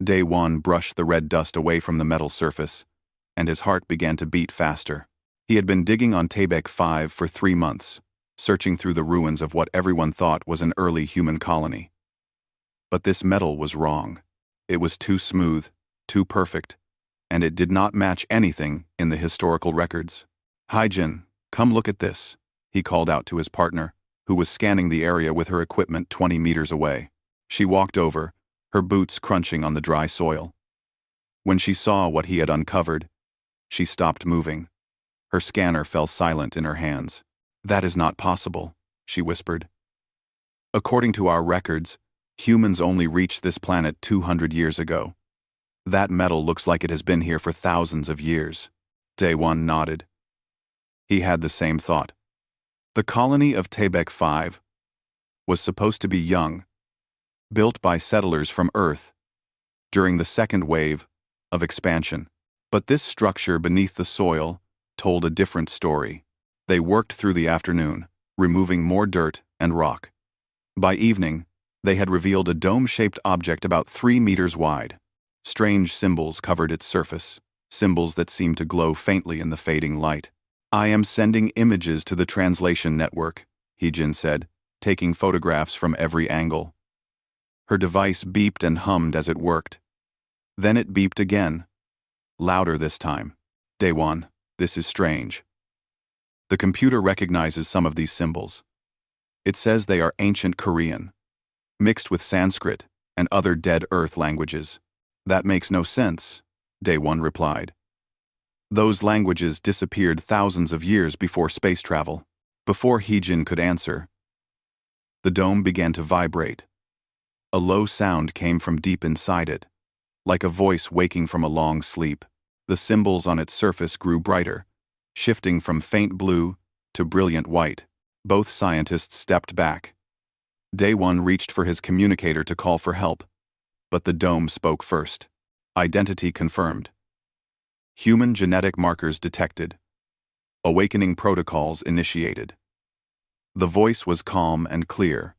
Day One brushed the red dust away from the metal surface, and his heart began to beat faster. He had been digging on Taybek 5 for 3 months, searching through the ruins of what everyone thought was an early human colony. But this metal was wrong. It was too smooth, too perfect, and it did not match anything in the historical records. "Hyjin, come look at this," he called out to his partner, who was scanning the area with her equipment 20 meters away. She walked over, her boots crunching on the dry soil. When she saw what he had uncovered, she stopped moving. Her scanner fell silent in her hands. "That is not possible," she whispered. "According to our records, humans only reached this planet 200 years ago. That metal looks like it has been here for thousands of years." Day One nodded. He had the same thought. The colony of Taybek 5 was supposed to be young, built by settlers from Earth during the second wave of expansion. But this structure beneath the soil told a different story. They worked through the afternoon, removing more dirt and rock. By evening, they had revealed a dome-shaped object about 3 meters wide. Strange symbols covered its surface, symbols that seemed to glow faintly in the fading light. "I am sending images to the translation network," Hyjin said, taking photographs from every angle. Her device beeped and hummed as it worked. Then it beeped again, louder this time. "Day One, this is strange." The computer recognizes some of these symbols. It says they are ancient Korean, mixed with Sanskrit and other Dead Earth languages. "That makes no sense," Day One replied. "Those languages disappeared thousands of years before space travel." Before Hyjin could answer, the dome began to vibrate. A low sound came from deep inside it, like a voice waking from a long sleep. The symbols on its surface grew brighter, shifting from faint blue to brilliant white. Both scientists stepped back. Day One reached for his communicator to call for help, but the dome spoke first. Identity confirmed. Human genetic markers detected. Awakening protocols initiated. The voice was calm and clear,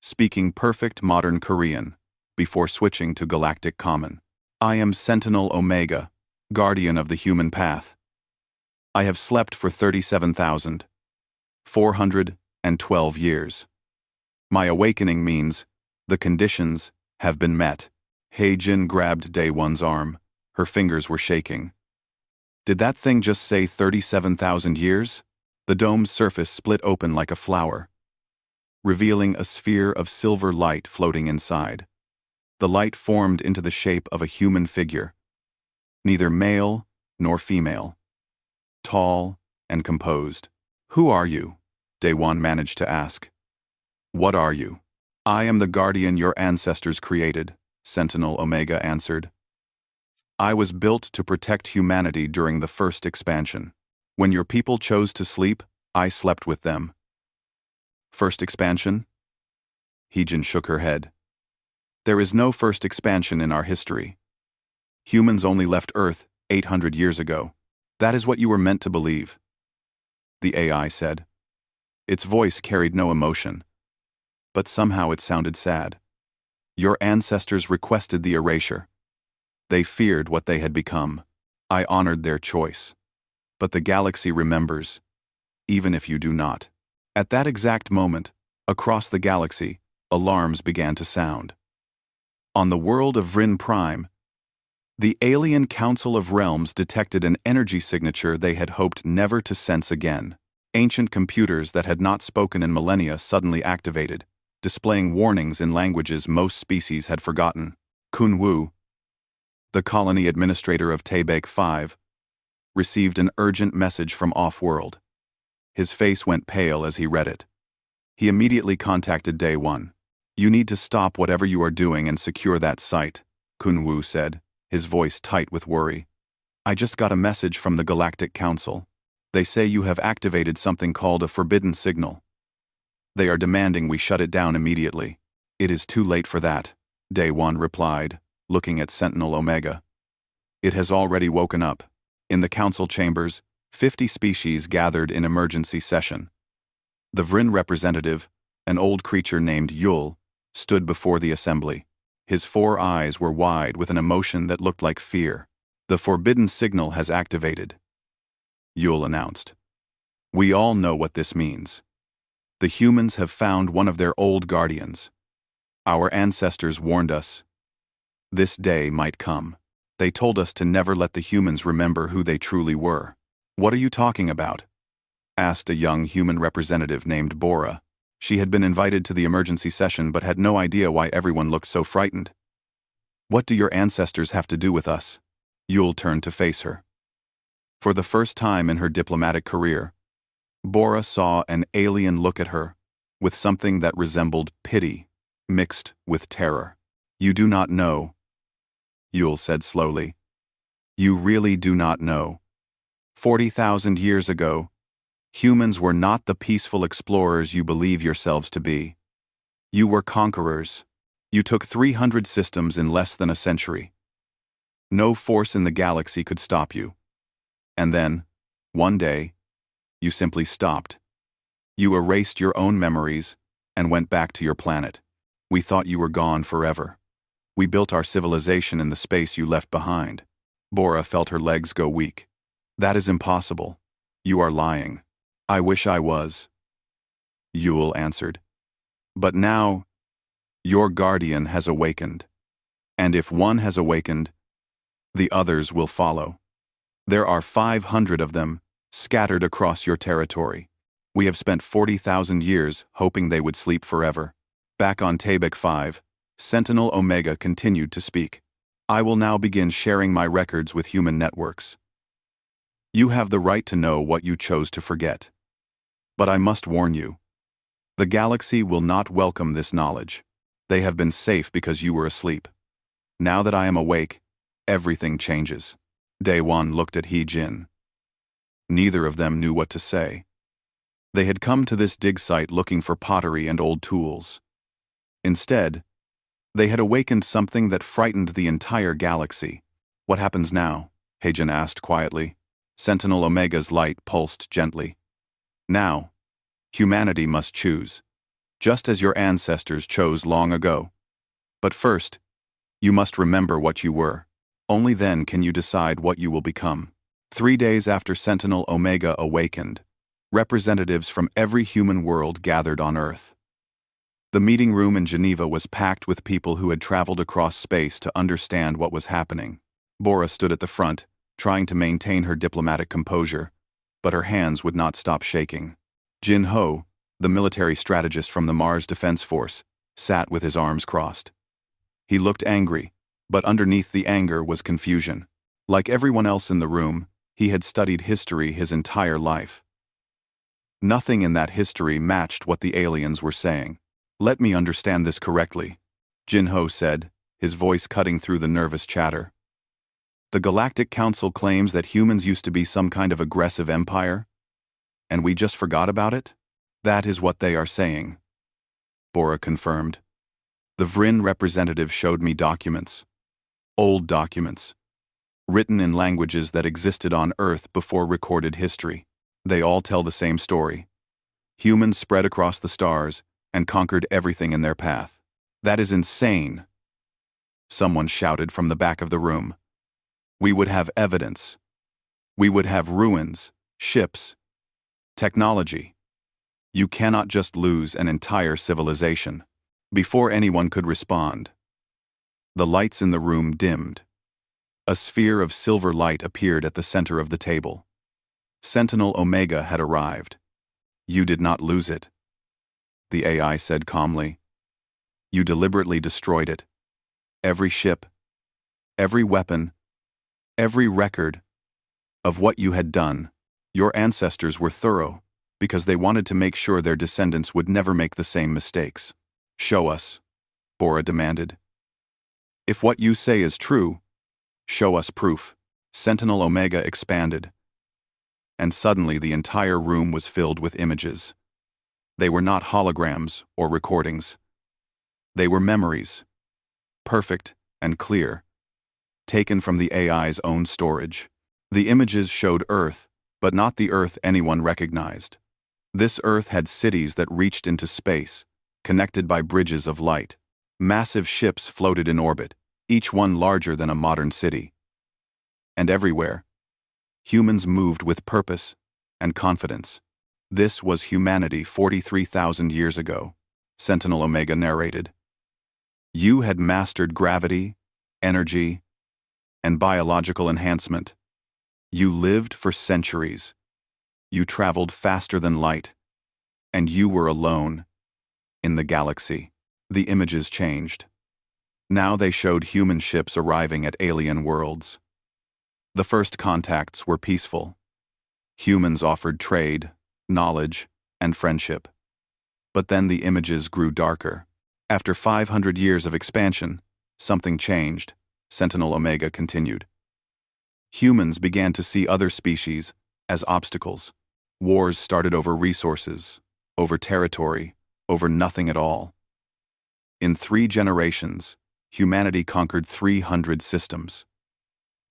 speaking perfect modern Korean, before switching to Galactic Common. "I am Sentinel Omega, guardian of the human path. I have slept for 37,412 years. My awakening means the conditions have been met." Hyjin grabbed Day One's arm. Her fingers were shaking. "Did that thing just say 37,000 years?" The dome's surface split open like a flower, revealing a sphere of silver light floating inside. The light formed into the shape of a human figure, neither male nor female, tall and composed. "Who are you?" Day One managed to ask. "What are you?" "I am the guardian your ancestors created," Sentinel Omega answered. "I was built to protect humanity during the first expansion. When your people chose to sleep, I slept with them." "First expansion?" Hyjin shook her head. "There is no first expansion in our history. Humans only left Earth 800 years ago. That is what you were meant to believe," the AI said. Its voice carried no emotion, but somehow it sounded sad. "Your ancestors requested the erasure. They feared what they had become. I honored their choice. But the galaxy remembers, even if you do not." At that exact moment, across the galaxy, alarms began to sound. On the world of Vryn Prime, the alien Council of Realms detected an energy signature they had hoped never to sense again. Ancient computers that had not spoken in millennia suddenly activated, displaying warnings in languages most species had forgotten. Kun Wu, the colony administrator of Taybek 5, received an urgent message from off-world. His face went pale as he read it. He immediately contacted Day One. "You need to stop whatever you are doing and secure that site," Kun Wu said, his voice tight with worry. "I just got a message from the Galactic Council. They say you have activated something called a forbidden signal. They are demanding we shut it down immediately." "It is too late for that," Day One replied, looking at Sentinel Omega. "It has already woken up." In the council chambers, 50 species gathered in emergency session. The Vryn representative, an old creature named Yul, stood before the assembly. His 4 eyes were wide with an emotion that looked like fear. "The forbidden signal has activated," Yule announced. "We all know what this means. The humans have found one of their old guardians. Our ancestors warned us. This day might come. They told us to never let the humans remember who they truly were." "What are you talking about?" asked a young human representative named Bora. She had been invited to the emergency session but had no idea why everyone looked so frightened. "What do your ancestors have to do with us?" Yule turned to face her. For the first time in her diplomatic career, Bora saw an alien look at her, with something that resembled pity, mixed with terror. "You do not know," Yule said slowly. "You really do not know. 40,000 years ago, humans were not the peaceful explorers you believe yourselves to be. You were conquerors. You took 300 systems in less than a century. No force in the galaxy could stop you. And then, one day, you simply stopped. You erased your own memories and went back to your planet. We thought you were gone forever. We built our civilization in the space you left behind." Bora felt her legs go weak. "That is impossible. You are lying." "I wish I was," Yule answered. "But now, your guardian has awakened. And if one has awakened, the others will follow. There are 500 of them, scattered across your territory. We have spent 40,000 years hoping they would sleep forever." Back on Tabek 5, Sentinel Omega continued to speak. "I will now begin sharing my records with human networks. You have the right to know what you chose to forget. But I must warn you. The galaxy will not welcome this knowledge. They have been safe because you were asleep. Now that I am awake, everything changes." Daewon looked at He-Jin. Neither of them knew what to say. They had come to this dig site looking for pottery and old tools. Instead, they had awakened something that frightened the entire galaxy. "What happens now?" He-Jin asked quietly. Sentinel Omega's light pulsed gently. "Now, humanity must choose, just as your ancestors chose long ago. But first, you must remember what you were. Only then can you decide what you will become." 3 days after Sentinel Omega awakened, representatives from every human world gathered on Earth. The meeting room in Geneva was packed with people who had traveled across space to understand what was happening. Bora stood at the front, trying to maintain her diplomatic composure, but her hands would not stop shaking. Jin Ho, the military strategist from the Mars Defense Force, sat with his arms crossed. He looked angry, but underneath the anger was confusion. Like everyone else in the room, he had studied history his entire life. Nothing in that history matched what the aliens were saying. "Let me understand this correctly," Jin Ho said, his voice cutting through the nervous chatter. "The Galactic Council claims that humans used to be some kind of aggressive empire, and we just forgot about it? That is what they are saying," Bora confirmed. "The Vrin representative showed me documents. Old documents, written in languages that existed on Earth before recorded history. They all tell the same story. Humans spread across the stars and conquered everything in their path." "That is insane," someone shouted from the back of the room. "We would have evidence. We would have ruins, ships, technology. You cannot just lose an entire civilization." Before anyone could respond, the lights in the room dimmed. A sphere of silver light appeared at the center of the table. Sentinel Omega had arrived. "You did not lose it," the AI said calmly. "You deliberately destroyed it. Every ship, every weapon, every record of what you had done. Your ancestors were thorough because they wanted to make sure their descendants would never make the same mistakes." "Show us," Bora demanded. "If what you say is true, show us proof." Sentinel Omega expanded, and suddenly the entire room was filled with images. They were not holograms or recordings. They were memories, perfect and clear, taken from the AI's own storage. The images showed Earth, but not the Earth anyone recognized. This Earth had cities that reached into space, connected by bridges of light. Massive ships floated in orbit, each one larger than a modern city. And everywhere, humans moved with purpose and confidence. This was humanity 43,000 years ago, Sentinel Omega narrated. You had mastered gravity, energy, and biological enhancement. You lived for centuries. You traveled faster than light. And you were alone in the galaxy. The images changed. Now they showed human ships arriving at alien worlds. The first contacts were peaceful. Humans offered trade, knowledge, and friendship. But then the images grew darker. After 500 years of expansion, something changed, Sentinel Omega continued. Humans began to see other species as obstacles. Wars started over resources, over territory, over nothing at all. In 3 generations, humanity conquered 300 systems.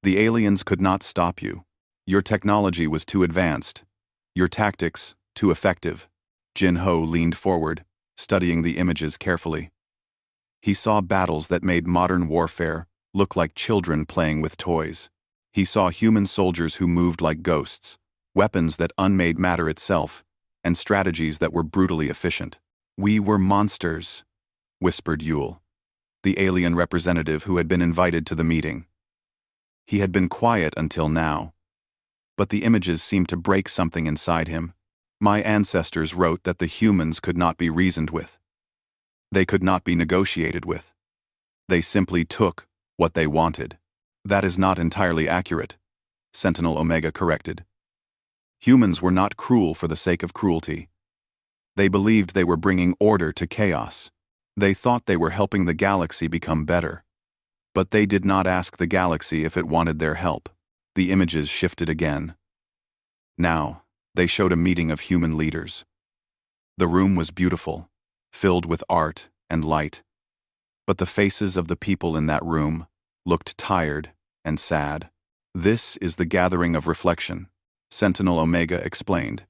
The aliens could not stop you. Your technology was too advanced. Your tactics too effective. Jin-Ho leaned forward, studying the images carefully. He saw battles that made modern warfare look like children playing with toys. He saw human soldiers who moved like ghosts, weapons that unmade matter itself, and strategies that were brutally efficient. "We were monsters," whispered Yule, the alien representative who had been invited to the meeting. He had been quiet until now, but the images seemed to break something inside him. My ancestors wrote that the humans could not be reasoned with. They could not be negotiated with. They simply took what they wanted. That is not entirely accurate, Sentinel Omega corrected. Humans were not cruel for the sake of cruelty. They believed they were bringing order to chaos. They thought they were helping the galaxy become better. But they did not ask the galaxy if it wanted their help. The images shifted again. Now, they showed a meeting of human leaders. The room was beautiful, filled with art and light. But the faces of the people in that room looked tired and sad. "This is the gathering of reflection," Sentinel Omega explained.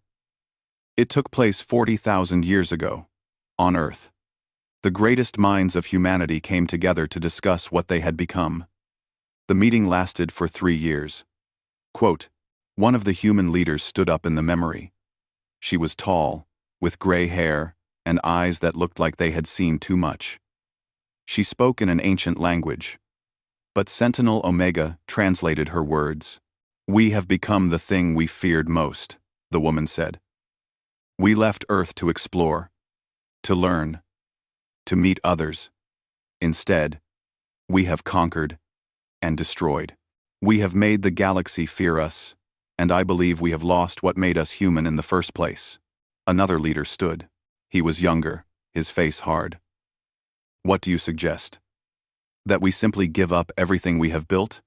"It took place 40,000 years ago, on Earth. The greatest minds of humanity came together to discuss what they had become. The meeting lasted for 3 years. Quote, one of the human leaders stood up in the memory. She was tall, with gray hair and eyes that looked like they had seen too much. She spoke in an ancient language, but Sentinel Omega translated her words. "We have become the thing we feared most," the woman said. "We left Earth to explore, to learn, to meet others. Instead, we have conquered and destroyed. We have made the galaxy fear us, and I believe we have lost what made us human in the first place." Another leader stood. He was younger, his face hard. "What do you suggest? That we simply give up everything we have built?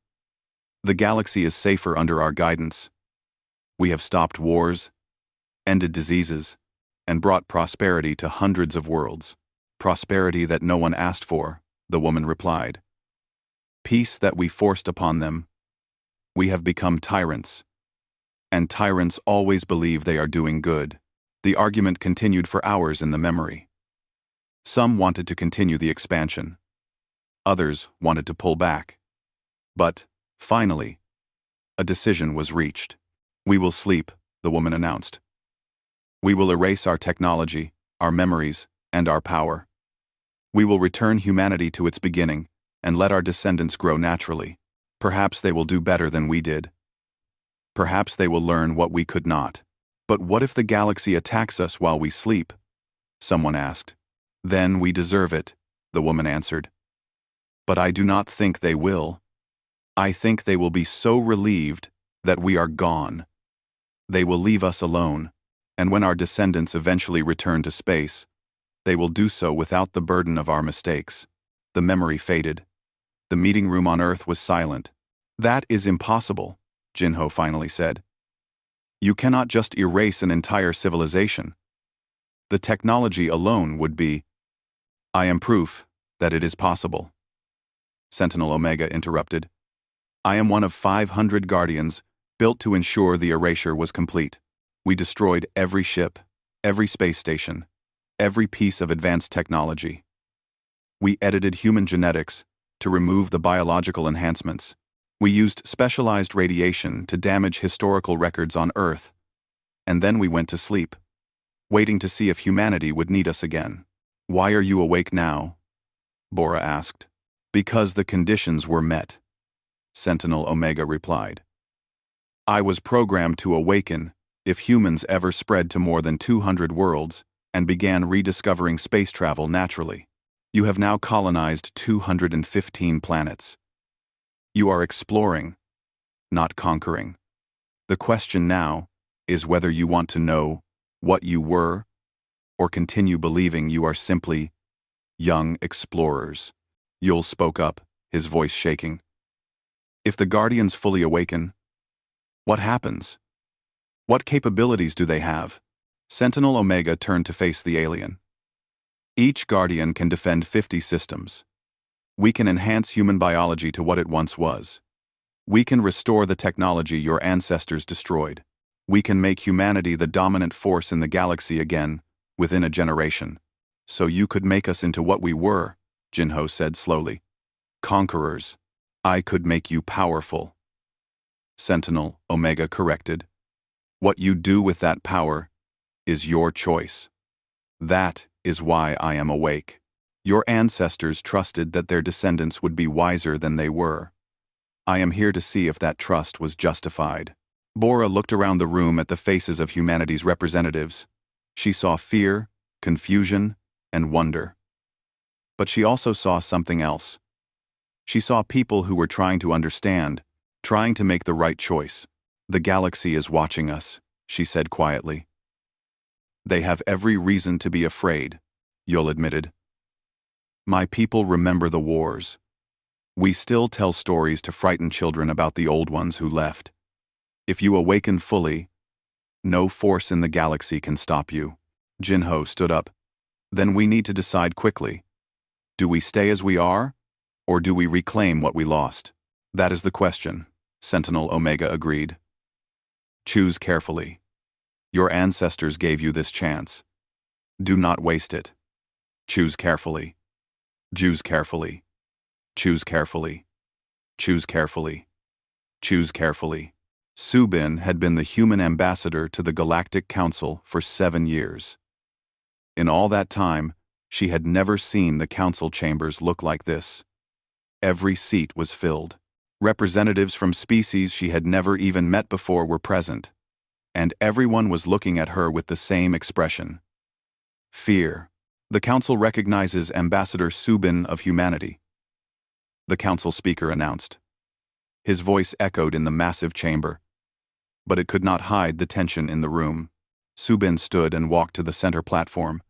The galaxy is safer under our guidance. We have stopped wars, ended diseases, and brought prosperity to hundreds of worlds. Prosperity that no one asked for," the woman replied. "Peace that we forced upon them. We have become tyrants. And tyrants always believe they are doing good." The argument continued for hours in the memory. Some wanted to continue the expansion. Others wanted to pull back. But, finally, a decision was reached. "We will sleep," the woman announced. "We will erase our technology, our memories, and our power. We will return humanity to its beginning and let our descendants grow naturally. Perhaps they will do better than we did. Perhaps they will learn what we could not." "But what if the galaxy attacks us while we sleep?" someone asked. "Then we deserve it," the woman answered. "But I do not think they will. I think they will be so relieved that we are gone. They will leave us alone, and when our descendants eventually return to space, they will do so without the burden of our mistakes." The memory faded. The meeting room on Earth was silent. "That is impossible," Jin-Ho finally said. "You cannot just erase an entire civilization. The technology alone would be—" "I am proof that it is possible," Sentinel Omega interrupted. "I am one of 500 guardians built to ensure the erasure was complete. We destroyed every ship, every space station, every piece of advanced technology. We edited human genetics to remove the biological enhancements. We used specialized radiation to damage historical records on Earth. And then we went to sleep, waiting to see if humanity would need us again. Why are you awake now? Bora asked. Because the conditions were met, Sentinel Omega replied. I was programmed to awaken if humans ever spread to more than 200 worlds and began rediscovering space travel naturally. You have now colonized 215 planets. You are exploring, not conquering. The question now is whether you want to know what you were or continue believing you are simply young explorers. Yul spoke up, his voice shaking. If the Guardians fully awaken, what happens? What capabilities do they have? Sentinel Omega turned to face the alien. Each Guardian can defend 50 systems. We can enhance human biology to what it once was. We can restore the technology your ancestors destroyed. We can make humanity the dominant force in the galaxy again, within a generation. So you could make us into what we were, Jinho said slowly. Conquerors. I could make you powerful. Sentinel Omega corrected. What you do with that power is your choice. That is why I am awake. Your ancestors trusted that their descendants would be wiser than they were. I am here to see if that trust was justified. Bora looked around the room at the faces of humanity's representatives. She saw fear, confusion, and wonder. But she also saw something else. She saw people who were trying to understand, trying to make the right choice. The galaxy is watching us, she said quietly. They have every reason to be afraid, Yul admitted. My people remember the wars. We still tell stories to frighten children about the old ones who left. If you awaken fully, no force in the galaxy can stop you. Jinho stood up. Then we need to decide quickly. Do we stay as we are, or do we reclaim what we lost? That is the question, Sentinel Omega agreed. Choose carefully. Your ancestors gave you this chance. Do not waste it. Choose carefully. Choose carefully. Choose carefully. Choose carefully. Choose carefully. Subin had been the human ambassador to the Galactic Council for 7 years. In all that time, she had never seen the council chambers look like this. Every seat was filled. Representatives from species she had never even met before were present, and everyone was looking at her with the same expression. Fear. The council recognizes Ambassador Subin of humanity, the council speaker announced. His voice echoed in the massive chamber, but it could not hide the tension in the room. Subin stood and walked to the center platform.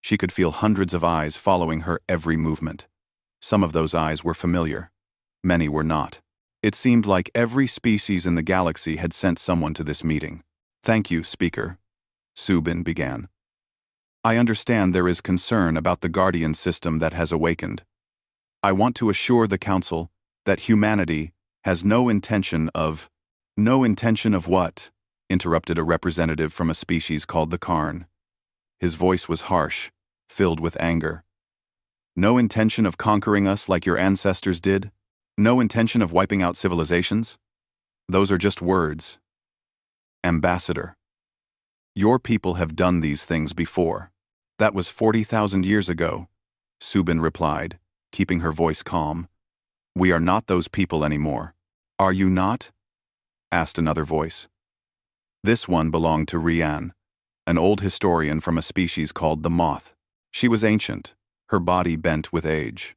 She could feel hundreds of eyes following her every movement. Some of those eyes were familiar. Many were not. It seemed like every species in the galaxy had sent someone to this meeting. Thank you, Speaker, Subin began. I understand there is concern about the Guardian system that has awakened. I want to assure the Council that humanity has no intention of what? Interrupted a representative from a species called the Karn. His voice was harsh, filled with anger. No intention of conquering us like your ancestors did? No intention of wiping out civilizations? Those are just words. Ambassador. Your people have done these things before. That was 40,000 years ago, Subin replied, keeping her voice calm. We are not those people anymore. Are you not? Asked another voice. This one belonged to Rian, an old historian from a species called the Moth. She was ancient, her body bent with age.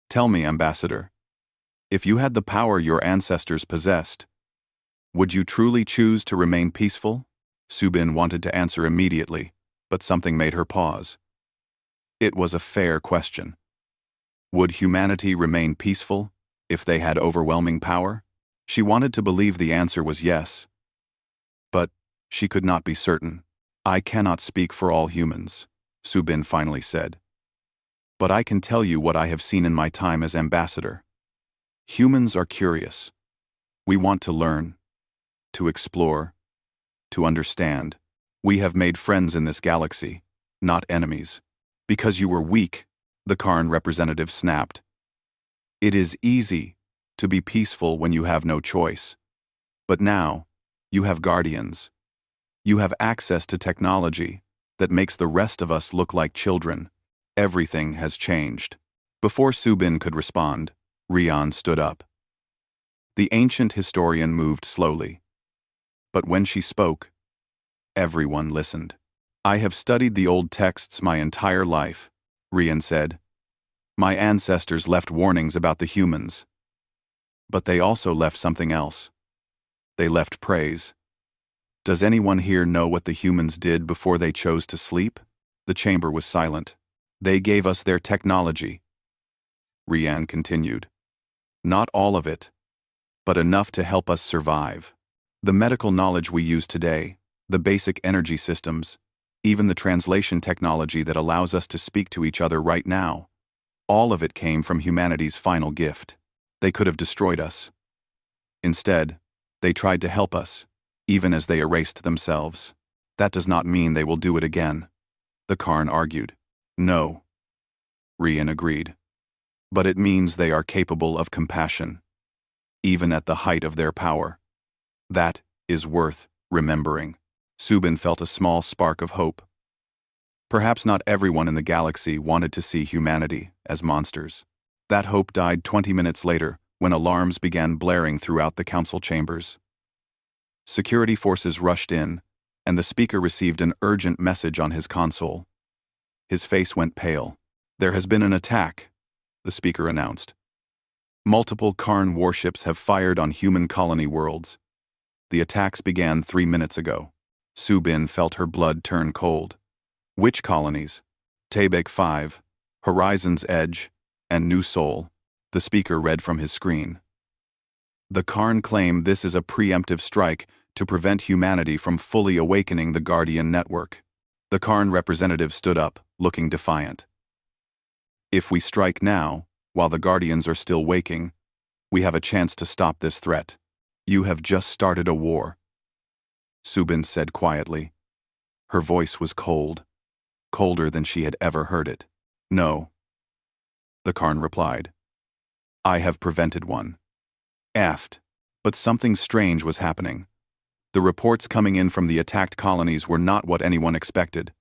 Tell me, Ambassador, if you had the power your ancestors possessed, would you truly choose to remain peaceful? Subin wanted to answer immediately, but something made her pause. It was a fair question. Would humanity remain peaceful if they had overwhelming power? She wanted to believe the answer was yes. But she could not be certain. I cannot speak for all humans, Subin finally said. But I can tell you what I have seen in my time as ambassador. Humans are curious. We want to learn, to explore, to understand. We have made friends in this galaxy, not enemies. Because you were weak, The Karn representative snapped. It is easy to be peaceful when you have no choice. But now, you have guardians. You have access to technology that makes the rest of us look like children. Everything has changed. Before Subin could respond, Rian stood up. The ancient historian moved slowly. But when she spoke, everyone listened. I have studied the old texts my entire life, Rian said. My ancestors left warnings about the humans. But they also left something else. They left praise. Does anyone here know what the humans did before they chose to sleep? The chamber was silent. They gave us their technology. Rian continued. Not all of it, but enough to help us survive. The medical knowledge we use today, the basic energy systems, even the translation technology that allows us to speak to each other right now, all of it came from humanity's final gift. They could have destroyed us. Instead, they tried to help us, even as they erased themselves. That does not mean they will do it again. The Karn argued. No. Rian agreed. But it means they are capable of compassion, even at the height of their power. That is worth remembering. Subin felt a small spark of hope. Perhaps not everyone in the galaxy wanted to see humanity as monsters. That hope died 20 minutes later when alarms began blaring throughout the council chambers. Security forces rushed in, and the speaker received an urgent message on his console. His face went pale. There has been an attack, the speaker announced. Multiple Karn warships have fired on human colony worlds. The attacks began 3 minutes ago. Subin felt her blood turn cold. Which colonies? Tabek 5, Horizon's Edge, and New Sol, the speaker read from his screen. The Karn claim this is a preemptive strike to prevent humanity from fully awakening the Guardian network. The Karn representative stood up, looking defiant. If we strike now, while the Guardians are still waking, we have a chance to stop this threat. You have just started a war, Subin said quietly. Her voice was cold, colder than she had ever heard it. No, the Karn replied. I have prevented one. But something strange was happening. The reports coming in from the attacked colonies were not what anyone expected.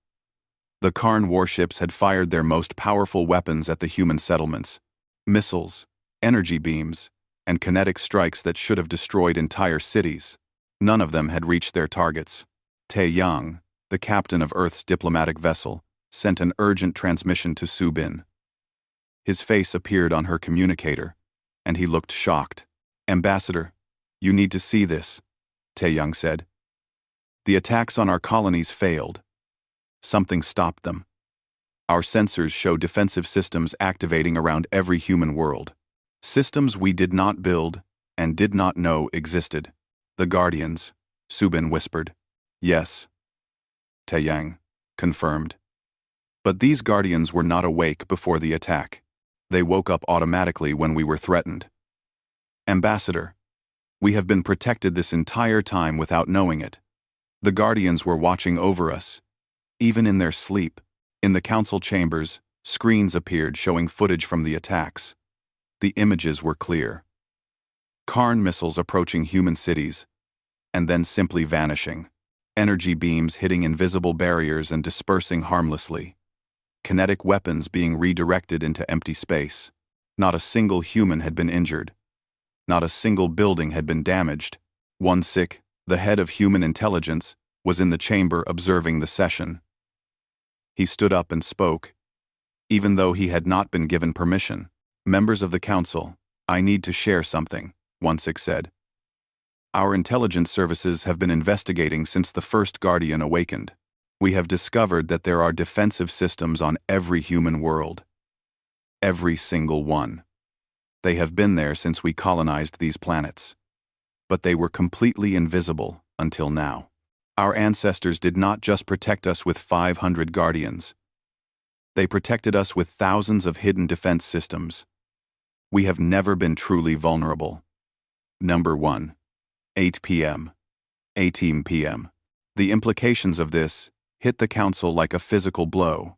The Karn warships had fired their most powerful weapons at the human settlements. Missiles, energy beams, and kinetic strikes that should have destroyed entire cities. None of them had reached their targets. Taeyang, the captain of Earth's diplomatic vessel, sent an urgent transmission to Subin. His face appeared on her communicator, and he looked shocked. Ambassador, you need to see this, Taeyang said. The attacks on our colonies failed. Something stopped them. Our sensors show defensive systems activating around every human world. Systems we did not build and did not know existed. The Guardians, Subin whispered. Yes, Taeyang confirmed. But these Guardians were not awake before the attack. They woke up automatically when we were threatened. Ambassador, we have been protected this entire time without knowing it. The Guardians were watching over us, even in their sleep. In the council chambers, screens appeared showing footage from the attacks. The images were clear. Karn missiles approaching human cities, and then simply vanishing. Energy beams hitting invisible barriers and dispersing harmlessly. Kinetic weapons being redirected into empty space. Not a single human had been injured. Not a single building had been damaged. One sick, the head of human intelligence, was in the chamber observing the session. He stood up and spoke, even though he had not been given permission. Members of the council, I need to share something, Wonsik said. Our intelligence services have been investigating since the first Guardian awakened. We have discovered that there are defensive systems on every human world. Every single one. They have been there since we colonized these planets. But they were completely invisible until now. Our ancestors did not just protect us with 500 Guardians. They protected us with thousands of hidden defense systems. We have never been truly vulnerable. Number 1. 8 p.m. 18 p.m. The implications of this hit the council like a physical blow.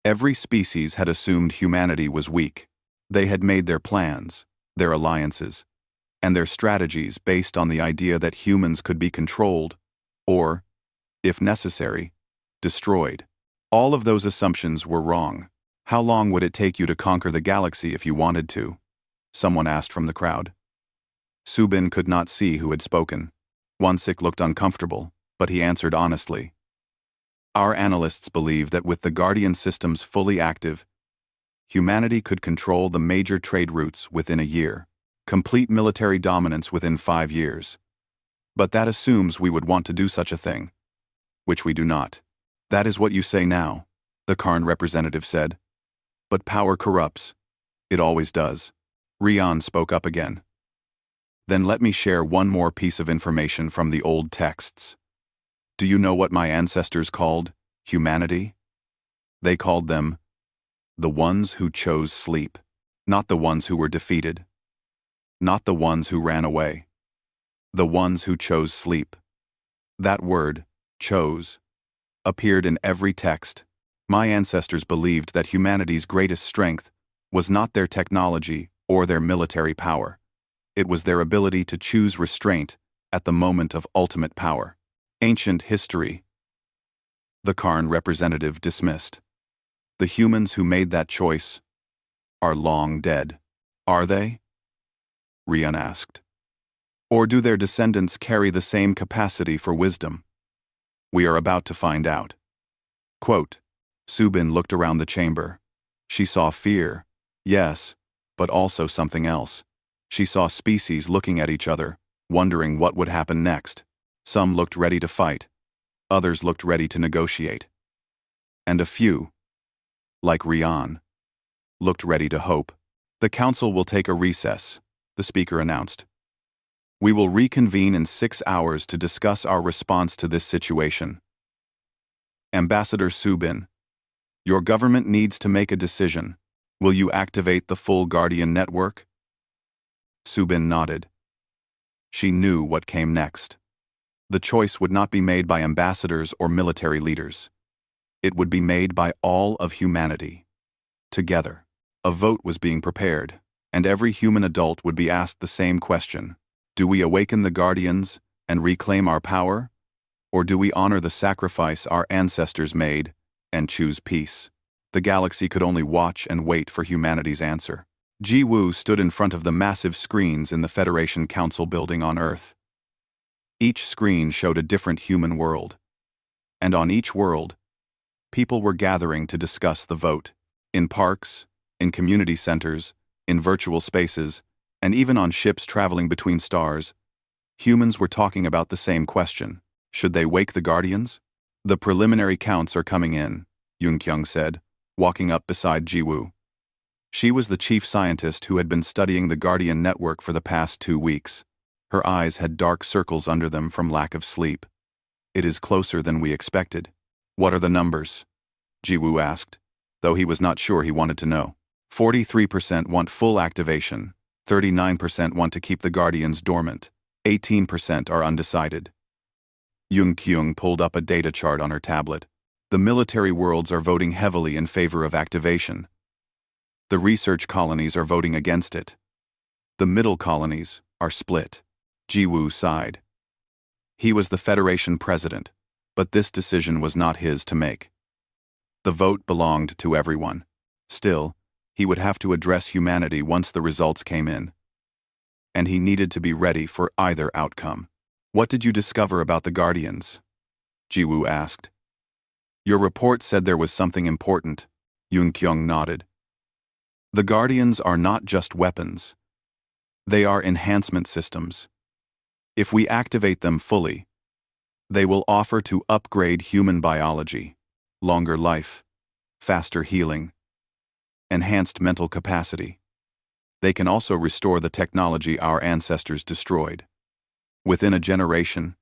Every species had assumed humanity was weak. They had made their plans, their alliances, and their strategies based on the idea that humans could be controlled, or, if necessary, destroyed. All of those assumptions were wrong. How long would it take you to conquer the galaxy if you wanted to? Someone asked from the crowd. Subin could not see who had spoken. Wansik looked uncomfortable, but he answered honestly. Our analysts believe that with the Guardian systems fully active, humanity could control the major trade routes within a year, complete military dominance within 5 years. But that assumes we would want to do such a thing, which we do not. That is what you say now, the Karn representative said. But power corrupts. It always does. Rian spoke up again. Then let me share one more piece of information from the old texts. Do you know what my ancestors called humanity? They called them the ones who chose sleep, not the ones who were defeated, not the ones who ran away, the ones who chose sleep. That word, chose, appeared in every text. My ancestors believed that humanity's greatest strength was not their technology or their military power. It was their ability to choose restraint at the moment of ultimate power. Ancient history. The Karn representative dismissed. The humans who made that choice are long dead. Are they? Rian asked. Or do their descendants carry the same capacity for wisdom? We are about to find out. Quote, Subin looked around the chamber. She saw fear, yes, but also something else. She saw species looking at each other, wondering what would happen next. Some looked ready to fight. Others looked ready to negotiate. And a few, like Rian, looked ready to hope. The council will take a recess, the speaker announced. We will reconvene in 6 hours to discuss our response to this situation. Ambassador Subin, your government needs to make a decision. Will you activate the full Guardian network? Subin nodded. She knew what came next. The choice would not be made by ambassadors or military leaders. It would be made by all of humanity. Together, a vote was being prepared, and every human adult would be asked the same question. Do we awaken the Guardians and reclaim our power? Or do we honor the sacrifice our ancestors made and choose peace? The galaxy could only watch and wait for humanity's answer. Ji Woo stood in front of the massive screens in the Federation Council building on Earth. Each screen showed a different human world. And on each world, people were gathering to discuss the vote. In parks, in community centers, in virtual spaces, and even on ships traveling between stars, humans were talking about the same question. Should they wake the Guardians? The preliminary counts are coming in, Yoon Kyung said, walking up beside Ji Woo. She was the chief scientist who had been studying the Guardian network for the past 2 weeks. Her eyes had dark circles under them from lack of sleep. It is closer than we expected. What are the numbers? Ji Woo asked, though he was not sure he wanted to know. 43% want full activation, 39% want to keep the Guardians dormant, 18% are undecided. Yoon Kyung pulled up a data chart on her tablet. The military worlds are voting heavily in favor of activation. The research colonies are voting against it. The middle colonies are split. Ji Woo sighed. He was the Federation president, but this decision was not his to make. The vote belonged to everyone. Still, he would have to address humanity once the results came in. And he needed to be ready for either outcome. What did you discover about the Guardians? Ji Woo asked. Your report said there was something important. Yoon Kyung nodded. The Guardians are not just weapons. They are enhancement systems. If we activate them fully, they will offer to upgrade human biology, longer life, faster healing, enhanced mental capacity. They can also restore the technology our ancestors destroyed. Within a generation,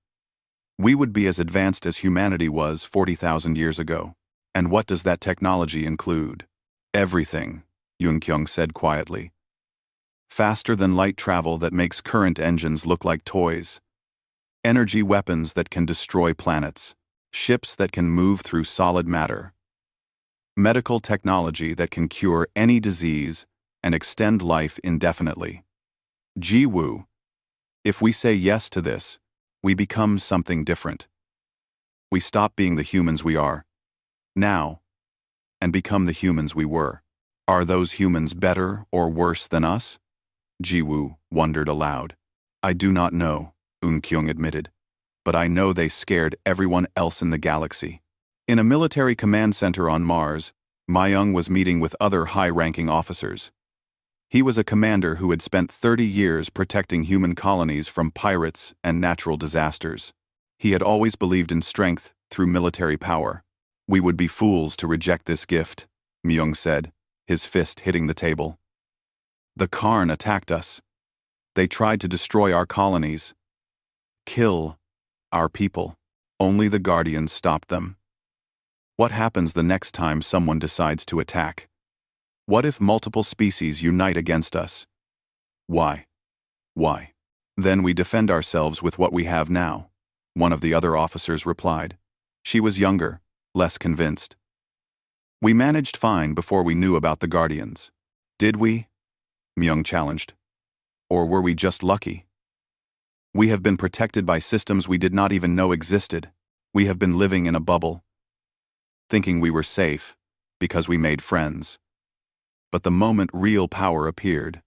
we would be as advanced as humanity was 40,000 years ago. And what does that technology include? Everything, Yoon Kyung said quietly. Faster than light travel that makes current engines look like toys. Energy weapons that can destroy planets. Ships that can move through solid matter. Medical technology that can cure any disease and extend life indefinitely. Ji Woo. If we say yes to this, we become something different. We stop being the humans we are now and become the humans we were. Are those humans better or worse than us? Ji Woo wondered aloud. I do not know, Eun Kyung admitted, but I know they scared everyone else in the galaxy. In a military command center on Mars, Myung was meeting with other high-ranking officers. He was a commander who had spent 30 years protecting human colonies from pirates and natural disasters. He had always believed in strength through military power. We would be fools to reject this gift, Myung said, his fist hitting the table. The Karn attacked us. They tried to destroy our colonies, kill our people. Only the Guardians stopped them. What happens the next time someone decides to attack? What if multiple species unite against us? Why? Why? Then we defend ourselves with what we have now, one of the other officers replied. She was younger, less convinced. We managed fine before we knew about the Guardians. Did we? Myung challenged. Or were we just lucky? We have been protected by systems we did not even know existed. We have been living in a bubble, thinking we were safe because we made friends. But the moment real power appeared,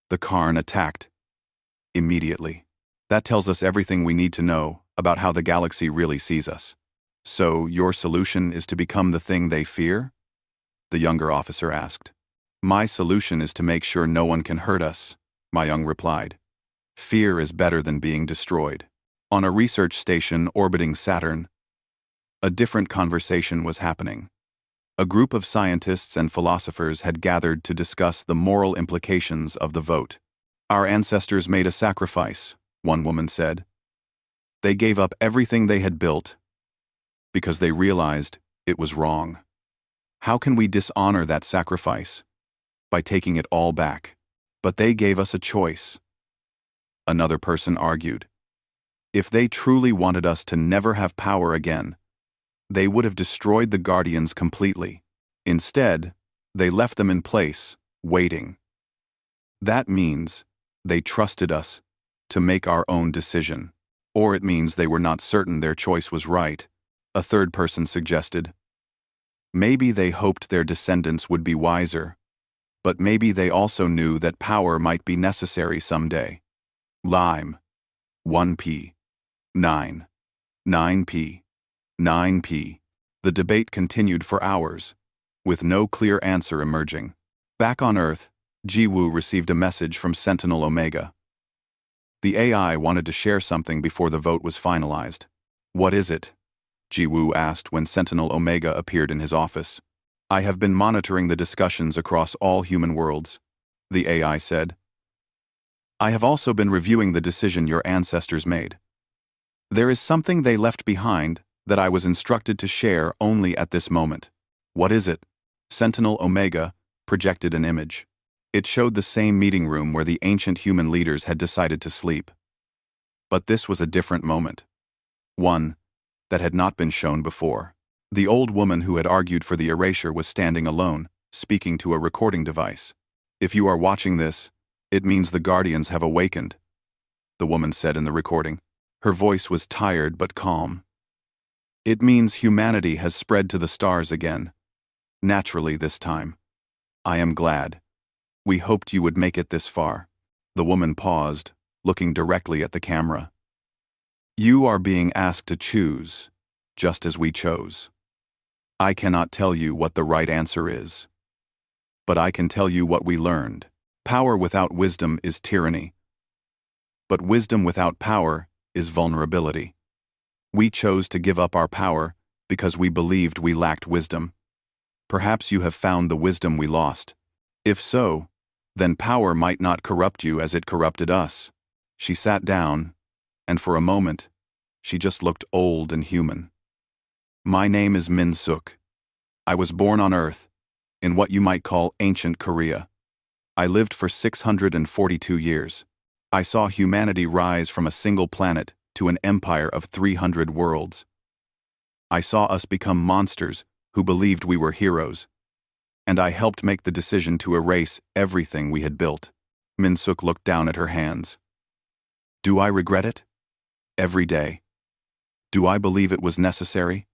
the Karn attacked. Immediately. That tells us everything we need to know about how the galaxy really sees us. So, your solution is to become the thing they fear? The younger officer asked. My solution is to make sure no one can hurt us, Myung replied. Fear is better than being destroyed. On a research station orbiting Saturn, a different conversation was happening. A group of scientists and philosophers had gathered to discuss the moral implications of the vote. Our ancestors made a sacrifice, one woman said. They gave up everything they had built because they realized it was wrong. How can we dishonor that sacrifice? By taking it all back. But they gave us a choice. Another person argued. If they truly wanted us to never have power again, they would have destroyed the Guardians completely. Instead, they left them in place, waiting. That means they trusted us to make our own decision. Or it means they were not certain their choice was right, a third person suggested. Maybe they hoped their descendants would be wiser, but maybe they also knew that power might be necessary someday. Lime. 1p. 9. 9p. 9p. The debate continued for hours, with no clear answer emerging. Back on Earth, Ji Woo received a message from Sentinel Omega. The AI wanted to share something before the vote was finalized. What is it? Ji Woo asked when Sentinel Omega appeared in his office. I have been monitoring the discussions across all human worlds, the AI said. I have also been reviewing the decision your ancestors made. There is something they left behind that I was instructed to share only at this moment. What is it? Sentinel Omega projected an image. It showed the same meeting room where the ancient human leaders had decided to sleep. But this was a different moment. One that had not been shown before. The old woman who had argued for the erasure was standing alone, speaking to a recording device. If you are watching this, it means the Guardians have awakened, the woman said in the recording. Her voice was tired but calm. It means humanity has spread to the stars again. Naturally this time. I am glad. We hoped you would make it this far. The woman paused, looking directly at the camera. You are being asked to choose, just as we chose. I cannot tell you what the right answer is. But I can tell you what we learned. Power without wisdom is tyranny. But wisdom without power is vulnerability. We chose to give up our power because we believed we lacked wisdom. Perhaps you have found the wisdom we lost. If so, then power might not corrupt you as it corrupted us. She sat down, and for a moment, she just looked old and human. My name is Min Suk. I was born on Earth, in what you might call ancient Korea. I lived for 642 years. I saw humanity rise from a single planet to an empire of 300 worlds. I saw us become monsters who believed we were heroes. And I helped make the decision to erase everything we had built. Minsuk looked down at her hands. Do I regret it? Every day. Do I believe it was necessary?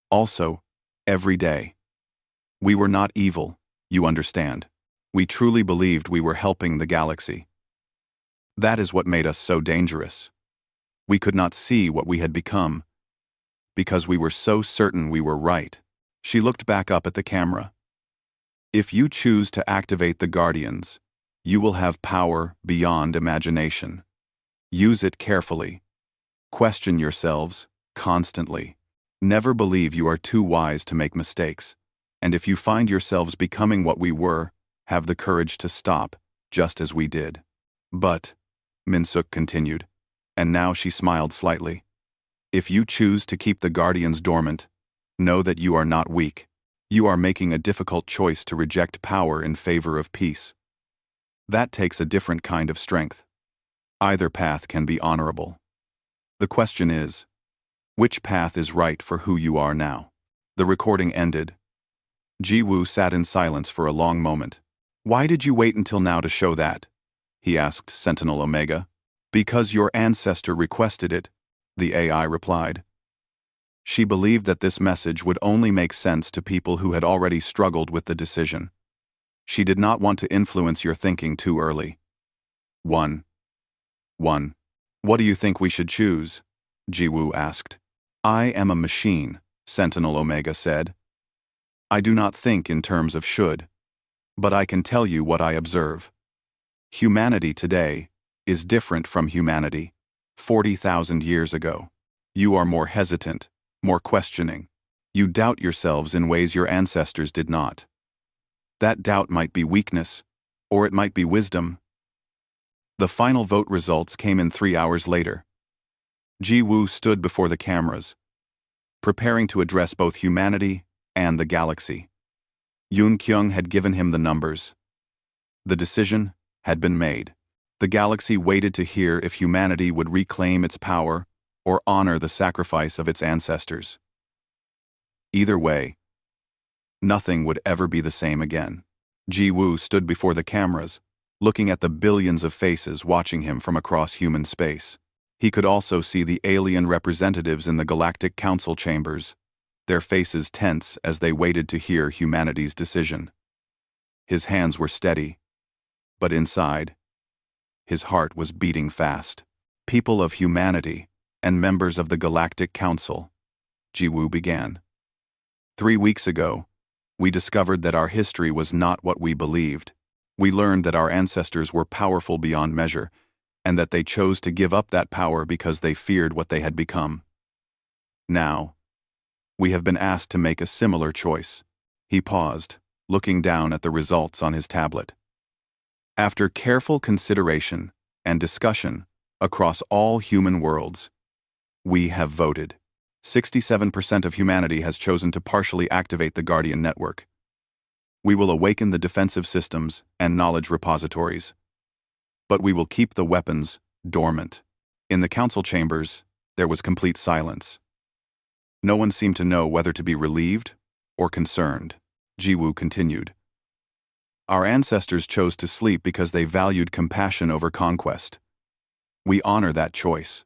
Also, every day. We were not evil, you understand. We truly believed we were helping the galaxy. That is what made us so dangerous. We could not see what we had become, because we were so certain we were right. She looked back up at the camera. If you choose to activate the Guardians, you will have power beyond imagination. Use it carefully. Question yourselves constantly. Never believe you are too wise to make mistakes. And if you find yourselves becoming what we were, have the courage to stop, just as we did. But, Minsuk continued, and now she smiled slightly, if you choose to keep the Guardians dormant, know that you are not weak. You are making a difficult choice to reject power in favor of peace. That takes a different kind of strength. Either path can be honorable. The question is, which path is right for who you are now? The recording ended. Ji-woo sat in silence for a long moment. Why did you wait until now to show that? He asked Sentinel Omega. Because your ancestor requested it, the AI replied. She believed that this message would only make sense to people who had already struggled with the decision. She did not want to influence your thinking too early. 1. What do you think we should choose? Ji-woo asked. I am a machine, Sentinel Omega said. I do not think in terms of should, but I can tell you what I observe. Humanity today is different from humanity 40,000 years ago. You are more hesitant, more questioning. You doubt yourselves in ways your ancestors did not. That doubt might be weakness, or it might be wisdom. The final vote results came in 3 hours later. Ji-woo stood before the cameras, preparing to address both humanity and the galaxy. Yoon-kyung had given him the numbers. The decision had been made. The galaxy waited to hear if humanity would reclaim its power or honor the sacrifice of its ancestors. Either way, nothing would ever be the same again. Ji-woo stood before the cameras, looking at the billions of faces watching him from across human space. He could also see the alien representatives in the Galactic Council chambers, their faces tense as they waited to hear humanity's decision. His hands were steady, but inside, his heart was beating fast. People of humanity and members of the Galactic Council, Ji-woo began. 3 weeks ago, we discovered that our history was not what we believed. We learned that our ancestors were powerful beyond measure, and that they chose to give up that power because they feared what they had become. Now, we have been asked to make a similar choice. He paused, looking down at the results on his tablet. After careful consideration and discussion across all human worlds, we have voted. 67% of humanity has chosen to partially activate the Guardian network. We will awaken the defensive systems and knowledge repositories. But we will keep the weapons dormant. In the council chambers, there was complete silence. No one seemed to know whether to be relieved or concerned. Ji-woo continued. Our ancestors chose to sleep because they valued compassion over conquest. We honor that choice.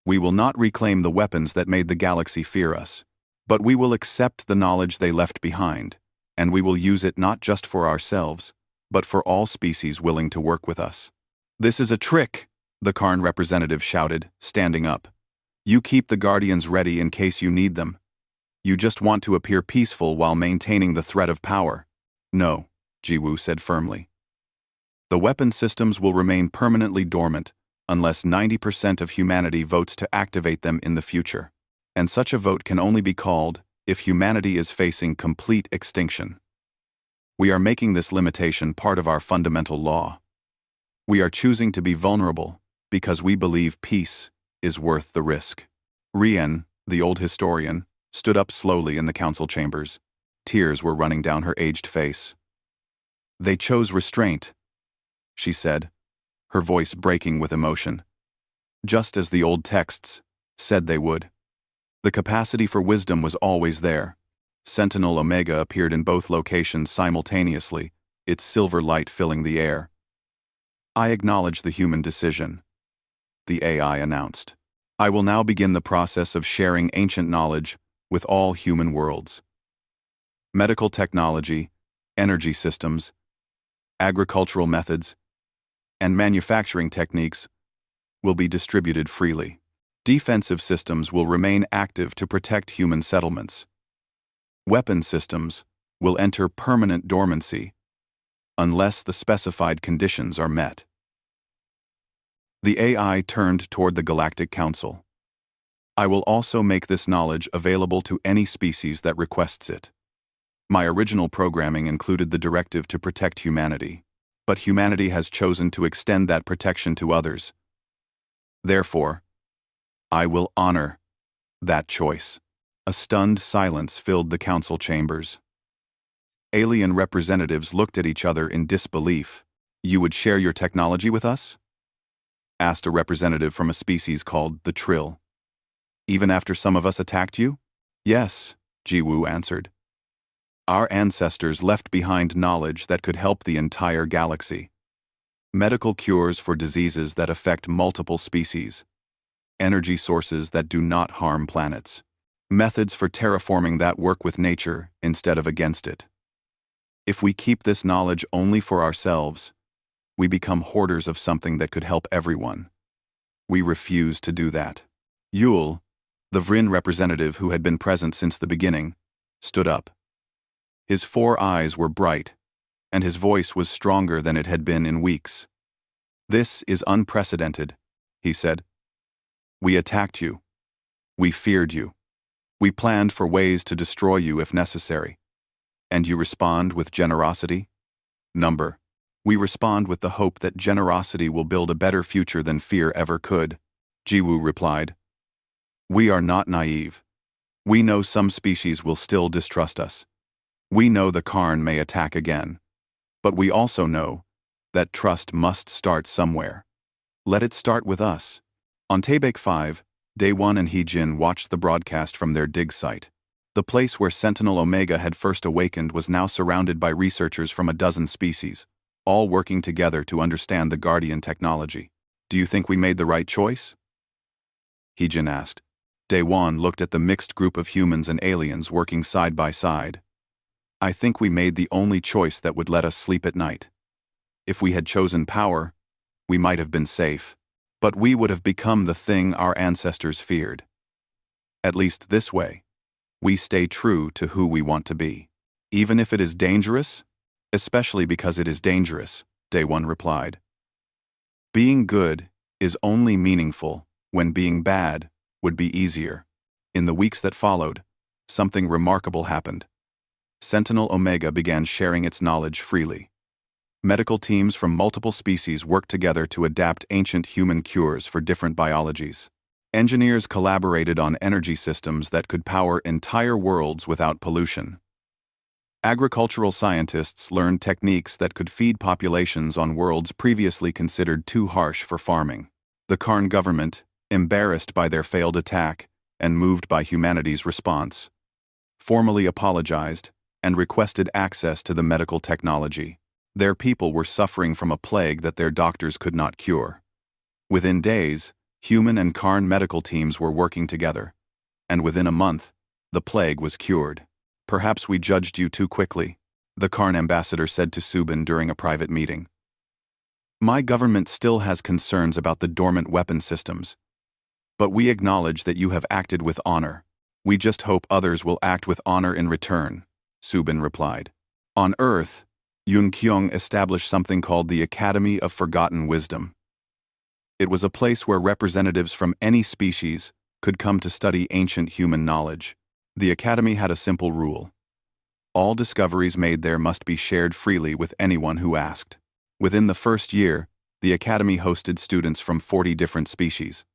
We will not reclaim the weapons that made the galaxy fear us, but we will accept the knowledge they left behind, and we will use it not just for ourselves, but for all species willing to work with us. This is a trick, the Karn representative shouted, standing up. You keep the Guardians ready in case you need them. You just want to appear peaceful while maintaining the threat of power. No, Ji-woo said firmly. The weapon systems will remain permanently dormant unless 90% of humanity votes to activate them in the future. And such a vote can only be called if humanity is facing complete extinction. We are making this limitation part of our fundamental law. We are choosing to be vulnerable because we believe peace is worth the risk. Rien, the old historian, stood up slowly in the council chambers. Tears were running down her aged face. They chose restraint, she said, her voice breaking with emotion. Just as the old texts said they would. The capacity for wisdom was always there, Sentinel Omega appeared in both locations simultaneously, its silver light filling the air. "I acknowledge the human decision," the AI announced. "I will now begin the process of sharing ancient knowledge with all human worlds. Medical technology, energy systems, agricultural methods, and manufacturing techniques will be distributed freely. Defensive systems will remain active to protect human settlements. Weapon systems will enter permanent dormancy unless the specified conditions are met." The AI turned toward the Galactic Council. "I will also make this knowledge available to any species that requests it. My original programming included the directive to protect humanity, but humanity has chosen to extend that protection to others. Therefore, I will honor that choice." A stunned silence filled the council chambers. Alien representatives looked at each other in disbelief. "You would share your technology with us?" asked a representative from a species called the Trill. "Even after some of us attacked you?" "Yes," Jiwoo answered. "Our ancestors left behind knowledge that could help the entire galaxy. Medical cures for diseases that affect multiple species. Energy sources that do not harm planets. Methods for terraforming that work with nature instead of against it. If we keep this knowledge only for ourselves, we become hoarders of something that could help everyone. We refuse to do that." Yule, the Vryn representative who had been present since the beginning, stood up. His 4 eyes were bright, and his voice was stronger than it had been in weeks. "This is unprecedented," he said. "We attacked you. We feared you. We planned for ways to destroy you if necessary. And you respond with generosity? Number. We respond with the hope that generosity will build a better future than fear ever could," Jiwoo replied. "We are not naive. We know some species will still distrust us. We know the Karn may attack again. But we also know that trust must start somewhere. Let it start with us." On Taebek 5, Daewon and Heejin watched the broadcast from their dig site. The place where Sentinel Omega had first awakened was now surrounded by researchers from a dozen species, all working together to understand the Guardian technology. "Do you think we made the right choice?" Heejin asked. Daewon looked at the mixed group of humans and aliens working side by side. "I think we made the only choice that would let us sleep at night. If we had chosen power, we might have been safe, but we would have become the thing our ancestors feared. At least this way, we stay true to who we want to be. Even if it is dangerous, especially because it is dangerous," Daewon replied. "Being good is only meaningful when being bad would be easier." In the weeks that followed, something remarkable happened. Sentinel Omega began sharing its knowledge freely. Medical teams from multiple species worked together to adapt ancient human cures for different biologies. Engineers collaborated on energy systems that could power entire worlds without pollution. Agricultural scientists learned techniques that could feed populations on worlds previously considered too harsh for farming. The Karn government, embarrassed by their failed attack and moved by humanity's response, formally apologized and requested access to the medical technology. Their people were suffering from a plague that their doctors could not cure. Within days, human and Karn medical teams were working together, and within a month, the plague was cured. "Perhaps we judged you too quickly," the Karn ambassador said to Subin during a private meeting. "My government still has concerns about the dormant weapon systems, but we acknowledge that you have acted with honor. We just hope others will act with honor in return," Subin replied. On Earth, Yoon Kyung established something called the Academy of Forgotten Wisdom. It was a place where representatives from any species could come to study ancient human knowledge. The Academy had a simple rule. All discoveries made there must be shared freely with anyone who asked. Within the first year, the Academy hosted students from 40 different species.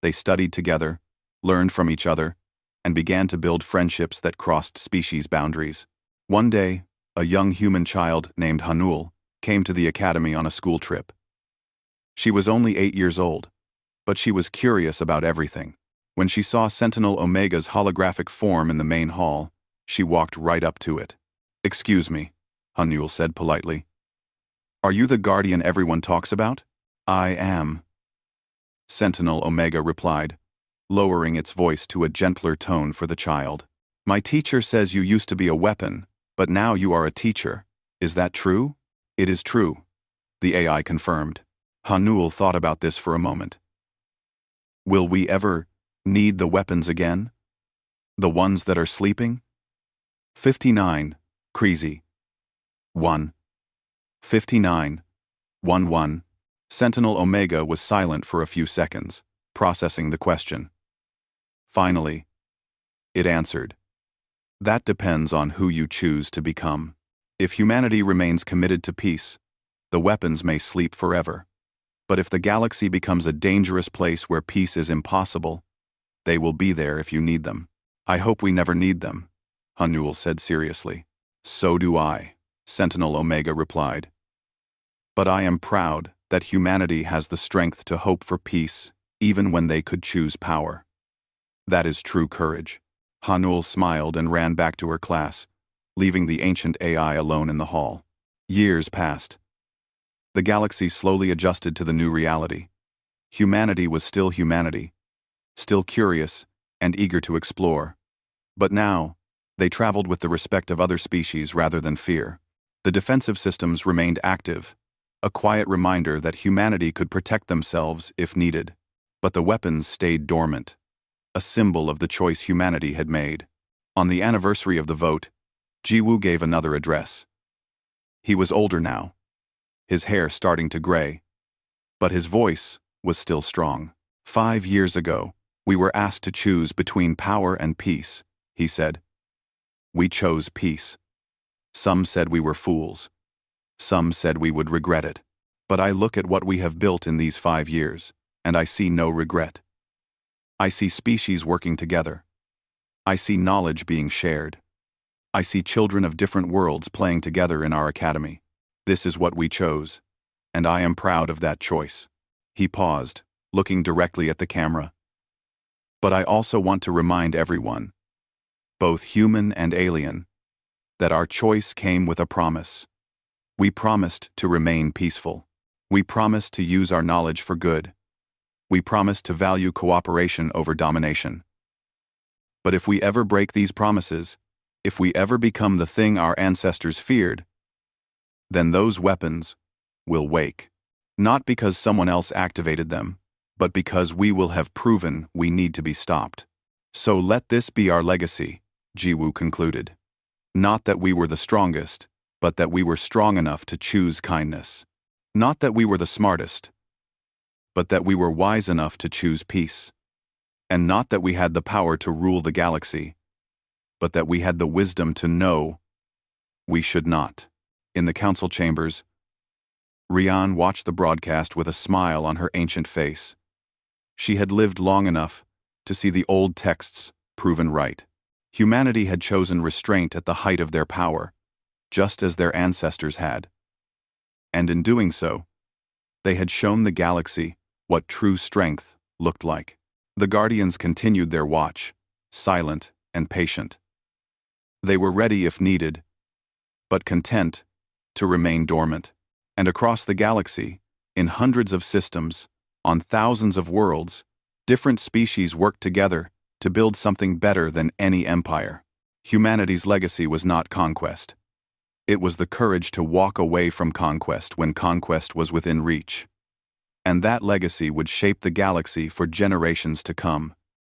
They studied together, learned from each other, and began to build friendships that crossed species boundaries. One day, a young human child named Hanul came to the Academy on a school trip. She was only 8 years old, but she was curious about everything. When she saw Sentinel Omega's holographic form in the main hall, She walked right up to it. "Excuse me," Hanul said politely. "Are you the guardian everyone talks about?" "I am," Sentinel Omega replied, lowering its voice to a gentler tone for the child. "My teacher says you used to be a weapon, but now you are a teacher. Is that true?" "It is true," the AI confirmed. Hanul thought about this for a moment. "Will we ever need the weapons again? The ones that are sleeping?" 59, Creasy. 1. 59, 1. Sentinel Omega was silent for a few seconds, processing the question. Finally, it answered. "That depends on who you choose to become. If humanity remains committed to peace, the weapons may sleep forever. But if the galaxy becomes a dangerous place where peace is impossible, they will be there if you need them." "I hope we never need them," Hanul said seriously. "So do I," Sentinel Omega replied. "But I am proud that humanity has the strength to hope for peace even when they could choose power. That is true courage." Hanul smiled and ran back to her class, leaving the ancient AI alone in the hall. Years passed. The galaxy slowly adjusted to the new reality. Humanity was still humanity, still curious and eager to explore. But now, they traveled with the respect of other species rather than fear. The defensive systems remained active, a quiet reminder that humanity could protect themselves if needed. But the weapons stayed dormant, a symbol of the choice humanity had made. On the anniversary of the vote, Jiwoo gave another address. He was older now, his hair starting to gray, but his voice was still strong. 5 years ago, we were asked to choose between power and peace, he said. We chose peace. Some said we were fools. Some said we would regret it. But I look at what we have built in these 5 years, and I see no regret. I see species working together. I see knowledge being shared. I see children of different worlds playing together in our academy. This is what we chose, and I am proud of that choice. He paused, looking directly at the camera. But I also want to remind everyone, both human and alien, that our choice came with a promise. We promised to remain peaceful. We promised to use our knowledge for good. We promised to value cooperation over domination. But if we ever break these promises, if we ever become the thing our ancestors feared, then those weapons will wake. Not because someone else activated them, but because we will have proven we need to be stopped. So let this be our legacy, Jiwoo concluded. Not that we were the strongest, but that we were strong enough to choose kindness. Not that we were the smartest, but that we were wise enough to choose peace. And not that we had the power to rule the galaxy, but that we had the wisdom to know we should not. In the council chambers, Rian watched the broadcast with a smile on her ancient face. She had lived long enough to see the old texts proven right. Humanity had chosen restraint at the height of their power, just as their ancestors had. And in doing so, they had shown the galaxy what true strength looked like. The Guardians continued their watch, silent and patient. They were ready if needed, but content to remain dormant. And across the galaxy, in hundreds of systems, on thousands of worlds, different species worked together to build something better than any empire. Humanity's legacy was not conquest. It was the courage to walk away from conquest when conquest was within reach. And that legacy would shape the galaxy for generations to come.